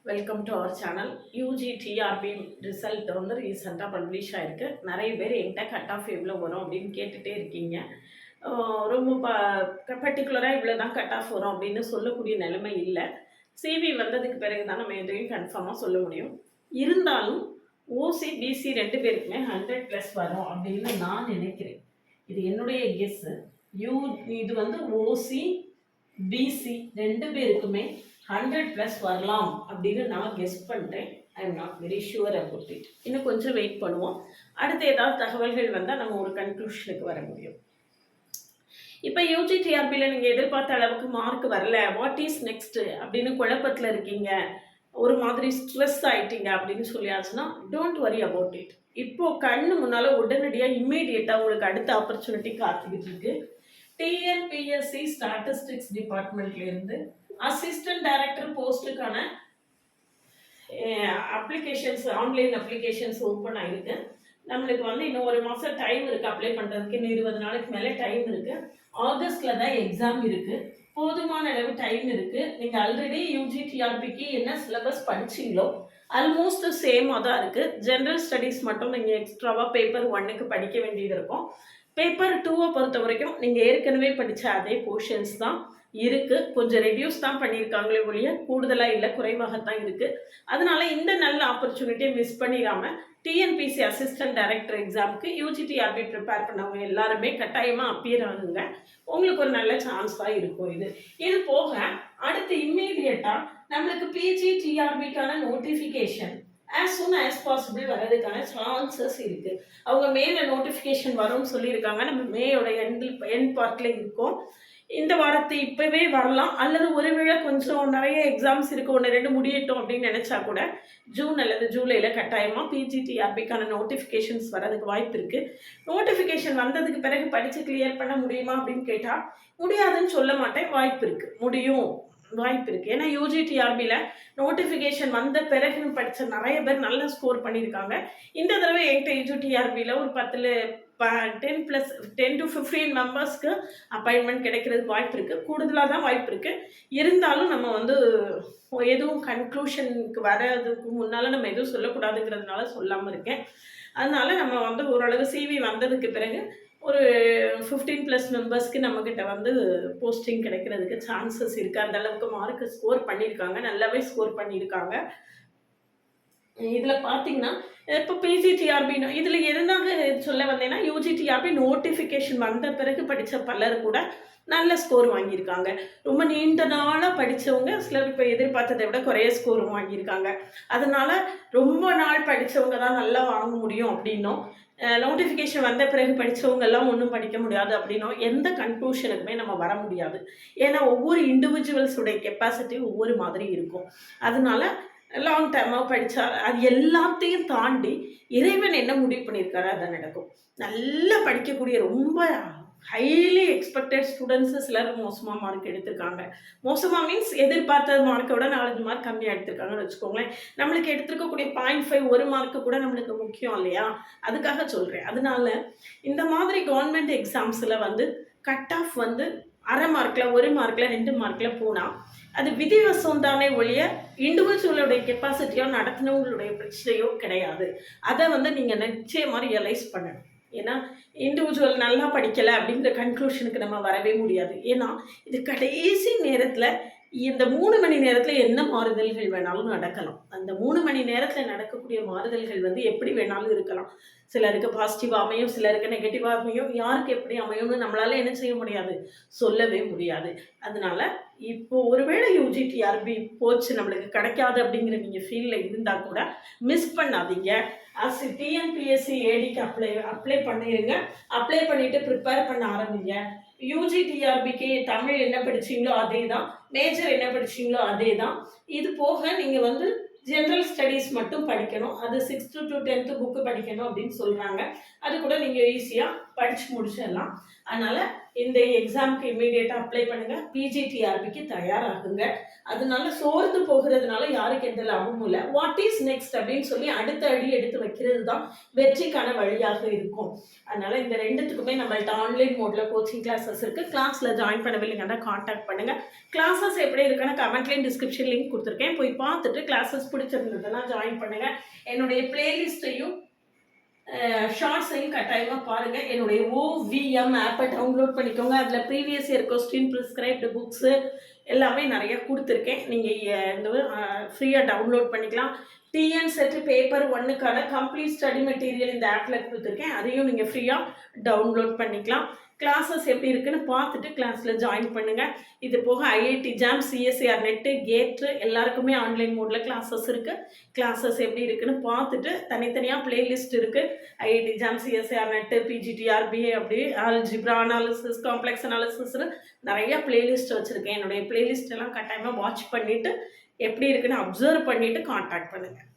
Welcome to our channel. UG TRB result வந்து ரீசெண்டாக publish ஆகிருக்கு. நிறைய பேர் என்கிட்ட கட் ஆஃப் எவ்வளோ வரும் அப்படின்னு கேட்டுகிட்டே இருக்கீங்க. ரொம்ப பர்டிகுலராக இவ்வளோ தான் கட் ஆஃப் வரும் அப்படின்னு சொல்லக்கூடிய நிலைமை இல்லை. சிவி வந்ததுக்கு பிறகு தான் நம்ம எதையும் கன்ஃபார்மாக சொல்ல முடியும். இருந்தாலும் ஓசி பிசி ரெண்டு பேருக்குமே 100+ வரும் அப்படின்னு நான் நினைக்கிறேன். இது என்னுடைய கெஸ்ஸு. இது வந்து ஓசி பிசி ரெண்டு பேருக்குமே 100+ வரலாம் அப்படின்னு நான் கெஸ் பண்ணுறேன். I am not very sure about it. இன்னும் கொஞ்சம் வெயிட் பண்ணுவோம். அடுத்து ஏதாவது தகவல்கள் வந்தால் நம்ம ஒரு கன்க்ளூஷனுக்கு வர முடியும். இப்போ யூஜி டிஆர்பியில் நீங்கள் எதிர்பார்த்த அளவுக்கு மார்க் வரல, வாட் இஸ் நெக்ஸ்ட்டு அப்படின்னு குழப்பத்தில் இருக்கீங்க, ஒரு மாதிரி ஸ்ட்ரெஸ் ஆகிட்டீங்க அப்படின்னு சொல்லியாச்சுன்னா டோன்ட் வரி அபவுட் இட். இப்போது கண்ணு முன்னால் உடனடியாக இம்மீடியட்டாக உங்களுக்கு அடுத்த ஆப்பர்ச்சுனிட்டி காத்துக்கிட்டு இருக்கு. டிஎன்பிஎஸ்சி ஸ்டாட்டிஸ்டிக்ஸ் டிபார்ட்மெண்ட்லேருந்து அசிஸ்டன்ட் டைரக்டர் போஸ்ட்டுக்கான அப்ளிகேஷன்ஸ், ஆன்லைன் அப்ளிகேஷன்ஸ் ஓப்பன் ஆகிருக்கு. நம்மளுக்கு வந்து இன்னும் ஒரு மாதம் டைம் இருக்குது அப்ளை பண்ணுறதுக்கு. இன்னும் 20 நாளைக்கு மேலே டைம் இருக்குது. ஆகஸ்ட்டில் தான் எக்ஸாம் இருக்குது. போதுமான அளவு டைம் இருக்குது. நீங்கள் ஆல்ரெடி யூஜி டிஆர்பிக்கு என்ன சிலபஸ் படிச்சிங்களோ ஆல்மோஸ்ட் சேமாக தான் இருக்குது. ஜென்ரல் ஸ்டடீஸ் மட்டும் நீங்கள் எக்ஸ்ட்ராவாக பேப்பர் 1க்கு படிக்க வேண்டியது இருக்கும். பேப்பர் 2வை பொறுத்த வரைக்கும் நீங்கள் ஏற்கனவே படித்த அதே போர்ஷன்ஸ் தான் இருக்குது. கொஞ்சம் ரெடியூஸ் தான் பண்ணியிருக்காங்களே ஒழிய கூடுதலாக இல்லை, குறைவாகத்தான் இருக்குது. அதனால இந்த நல்ல ஆப்பர்ச்சுனிட்டியை மிஸ் பண்ணிடாமல் டிஎன்பிசி அசிஸ்டன்ட் டைரக்டர் எக்ஸாமுக்கு யூஜிடிஆர்பி ப்ரிப்பேர் பண்ணவங்க எல்லாருமே கட்டாயமாக அப்பியர் ஆகுங்க. உங்களுக்கு ஒரு நல்ல சான்ஸாக இருக்கும். இது போக அடுத்து இம்மீடியட்டாக நம்மளுக்கு பிஜி டிஆர்பிக்கான notification as soon as possible வரதுக்கான சான்சஸ் இருக்குது. அவங்க மேலே நோட்டிஃபிகேஷன் வரும்னு சொல்லியிருக்காங்க. நம்ம மேயோட எண்ட் பார்ட்டில் இருக்கோம். இந்த வாரத்தை இப்போவே வரலாம், அல்லது ஒருவேளை கொஞ்சம் நிறைய எக்ஸாம்ஸ் இருக்குது, 1-2 முடியட்டும் அப்படின்னு நினச்சா கூட ஜூன் அல்லது ஜூலையில் கட்டாயமாக பிஜிடிஆர்பிக்கான நோட்டிஃபிகேஷன்ஸ் வரதுக்கு வாய்ப்பு இருக்குது. நோட்டிஃபிகேஷன் வந்ததுக்கு பிறகு படித்து கிளியர் பண்ண முடியுமா அப்படின்னு கேட்டால் முடியாதுன்னு சொல்ல மாட்டேன். வாய்ப்பு இருக்குது, முடியும், வாய்ப்பு இருக்குது. ஏன்னா யூஜிடிஆர்பியில் நோட்டிஃபிகேஷன் வந்த பிறகு படித்த நிறைய பேர் நல்ல ஸ்கோர் பண்ணியிருக்காங்க. இந்த தடவை என்கிட்ட யூஜிடிஆர்பியில் ஒரு 10 to 15 மெம்பர்ஸ்க்கு அப்பாயின்மெண்ட் கிடைக்கிறதுக்கு வாய்ப்பு இருக்குது. கூடுதலாக தான் வாய்ப்பு இருக்குது. இருந்தாலும் நம்ம வந்து எதுவும் கன்க்ளூஷனுக்கு வரதுக்கு முன்னால் நம்ம எதுவும் சொல்லக்கூடாதுங்கிறதுனால சொல்லாமல் இருக்கேன். அதனால் நம்ம வந்து ஓரளவு சிவி வந்ததுக்கு பிறகு ஒரு 15+ மெம்பர்ஸ்க்கு நம்மக்கிட்ட வந்து போஸ்டிங் கிடைக்கிறதுக்கு சான்சஸ் இருக்குது. அந்த அளவுக்கு மார்க்கு ஸ்கோர் பண்ணியிருக்காங்க, நல்லாவே ஸ்கோர் பண்ணியிருக்காங்க. இதில் பார்த்தீங்கன்னா இப்போ பிஜிடிஆர்பி இதில் எதுனாக சொல்ல வந்தேன்னா யூஜிடிஆர்பி நோட்டிஃபிகேஷன் வந்த பிறகு படித்த பலர் கூட நல்ல ஸ்கோர் வாங்கியிருக்காங்க. ரொம்ப நீண்ட நாளாக படித்தவங்க சிலர் இப்போ எதிர்பார்த்ததை விட குறைய ஸ்கோர் வாங்கியிருக்காங்க. அதனால் ரொம்ப நாள் படித்தவங்க தான் நல்லா வாங்க முடியும் அப்படின்னும், நோட்டிஃபிகேஷன் வந்த பிறகு படித்தவங்கெல்லாம் ஒன்றும் படிக்க முடியாது அப்படின்னும் எந்த கன்க்ளூஷனுக்குமே நம்ம வர முடியாது. ஏன்னா ஒவ்வொரு இண்டிவிஜுவல்ஸுடைய கெப்பாசிட்டி ஒவ்வொரு மாதிரி இருக்கும். அதனால லாங் டேர்மாக படித்தா அது எல்லாத்தையும் தாண்டி இறைவன் என்ன முடிவு பண்ணியிருக்காரு அதை நடக்கும். நல்லா படிக்கக்கூடிய ரொம்ப ஹைலி எக்ஸ்பெக்டட் ஸ்டூடெண்ட்ஸு சிலர் மோசமாக மார்க் எடுத்திருக்காங்க. மோசமாக மீன்ஸ் எதிர்பார்த்த மார்க்கை விட 4 மார்க் கம்மியாக எடுத்திருக்காங்கன்னு வச்சுக்கோங்களேன். நம்மளுக்கு எடுத்திருக்கக்கூடிய 0.5 1 மார்க்கு கூட நம்மளுக்கு முக்கியம் இல்லையா, அதுக்காக சொல்கிறேன். அதனால இந்த மாதிரி கவர்மெண்ட் எக்ஸாம்ஸில் வந்து கட் ஆஃப் வந்து அரை மார்க்கில் 1 மார்க்கில் 2 மார்க்கில் போனால் அது விதிவசம் தானே ஒழிய இண்டிவிஜுவலுடைய கெப்பாசிட்டியோ நடத்தினவங்களுடைய பிரச்சனையோ கிடையாது. அதை வந்து நீங்கள் நிச்சயமாக ரியலைஸ் பண்ணணும். ஏன்னா இண்டிவிஜுவல் நல்லா படிக்கலை அப்படிங்கிற கன்க்ளூஷனுக்கு நம்ம வரவே முடியாது. ஏன்னா இது கடைசி நேரத்தில் இந்த 3 மணி நேரத்தில் என்ன மாறுதல்கள் வேணாலும் நடக்கலாம். அந்த 3 மணி நேரத்தில் நடக்கக்கூடிய மாறுதல்கள் வந்து எப்படி வேணாலும் இருக்கலாம். சிலருக்கு பாசிட்டிவாக அமையும், சிலருக்கு நெகட்டிவாக அமையும். யாருக்கு எப்படி அமையும்னு நம்மளால என்ன செய்ய முடியாது, சொல்லவே முடியாது. அதனால இப்போ ஒருவேளை யூஜிடிஆர்பி போச்சு நம்மளுக்கு கிடைக்காது அப்படிங்கிற நீங்கள் ஃபீல்டில் இருந்தால் கூட மிஸ் பண்ணாதீங்க. டிஎன்பிஎஸ்சி ஏடிக்கு அப்ளை பண்ணிடுங்க. அப்ளை பண்ணிவிட்டு ப்ரிப்பேர் பண்ண ஆரம்பிங்க. யூஜிடிஆர்பிக்கு தமிழ் என்ன படிச்சிங்களோ அதே தான், மேஜர் என்ன படிச்சிங்களோ அதே தான். இது போக நீங்கள் வந்து ஜென்ரல் ஸ்டடீஸ் மட்டும் படிக்கணும். அது 6th to 10th புக்கு படிக்கணும் அப்படின்னு சொல்கிறாங்க. அது கூட நீங்கள் ஈஸியாக படித்து முடிச்சிடலாம். அதனால் இந்த எக்ஸாமுக்கு இமீடியட்டாக அப்ளை பண்ணுங்கள். பிஜிடிஆர்பிக்கு தயாராகுங்க. அதனால சோர்ந்து போகிறதுனால யாருக்கு எந்த லாபமும் இல்லை. வாட் இஸ் நெக்ஸ்ட் அப்படின்னு சொல்லி அடுத்த அடி எடுத்து வைக்கிறது தான் வெற்றிக்கான வழியாக இருக்கும். அதனால இந்த ரெண்டுத்துக்குமே நம்மள்ட்ட ஆன்லைன் மோடில் கோச்சிங் கிளாஸஸ் இருக்குது. கிளாஸில் ஜாயின் பண்ணவில்லைங்கன்னா காண்டாக்ட் பண்ணுங்கள். கிளாஸஸ் எப்படி இருக்குன்னா கமெண்ட்லேயும் டிஸ்கிரிப்ஷன் லிங்க் கொடுத்துருக்கேன். போய் பார்த்துட்டு கிளாஸஸ் பிடிச்சிருந்ததுன்னா ஜாயின் பண்ணுங்கள். என்னுடைய பிளேலிஸ்ட்டையும் ஷார்ட்ஸையும் கட்டாயமாக பாருங்கள். என்னுடைய ஓவிஎம் ஆப்பை டவுன்லோட் பண்ணிக்கோங்க. அதில் previous year question, prescribed books எல்லாமே நிறைய கொடுத்துருக்கேன். நீங்கள் ஃப்ரீயாக டவுன்லோட் பண்ணிக்கலாம். டிஎன் செட் பேப்பர் 1க்கான கம்ப்ளீட் ஸ்டடி மெட்டீரியல் இந்த ஆப்பில் கொடுத்துருக்கேன். அதையும் நீங்கள் ஃப்ரீயாக டவுன்லோட் பண்ணிக்கலாம். கிளாஸஸ் எப்படி இருக்குன்னு பார்த்துட்டு கிளாஸில் ஜாயின் பண்ணுங்கள். இது போக ஐஐடி ஜாம், சிஎஸ்சிஆர் நெட்டு, கேட்டு எல்லாருக்குமே ஆன்லைன் மோடில் கிளாஸஸ் இருக்குது. கிளாஸஸ் எப்படி இருக்குன்னு பார்த்துட்டு தனித்தனியாக பிளேலிஸ்ட் இருக்குது. IIT JAM, CSIR NET, PGTRB, அப்படி ஆல்ஜிப்ரா அனாலிசிஸ், காம்ப்ளெக்ஸ் அனாலிசிஸ்னு நிறைய பிளேலிஸ்ட் வச்சுருக்கேன். என்னுடைய பிளேலிஸ்ட் எல்லாம் கட்டாயமாக வாட்ச் பண்ணிவிட்டு எப்படி இருக்குன்னு அப்சர்வ் பண்ணிவிட்டு காண்டாக்ட் பண்ணுங்கள்.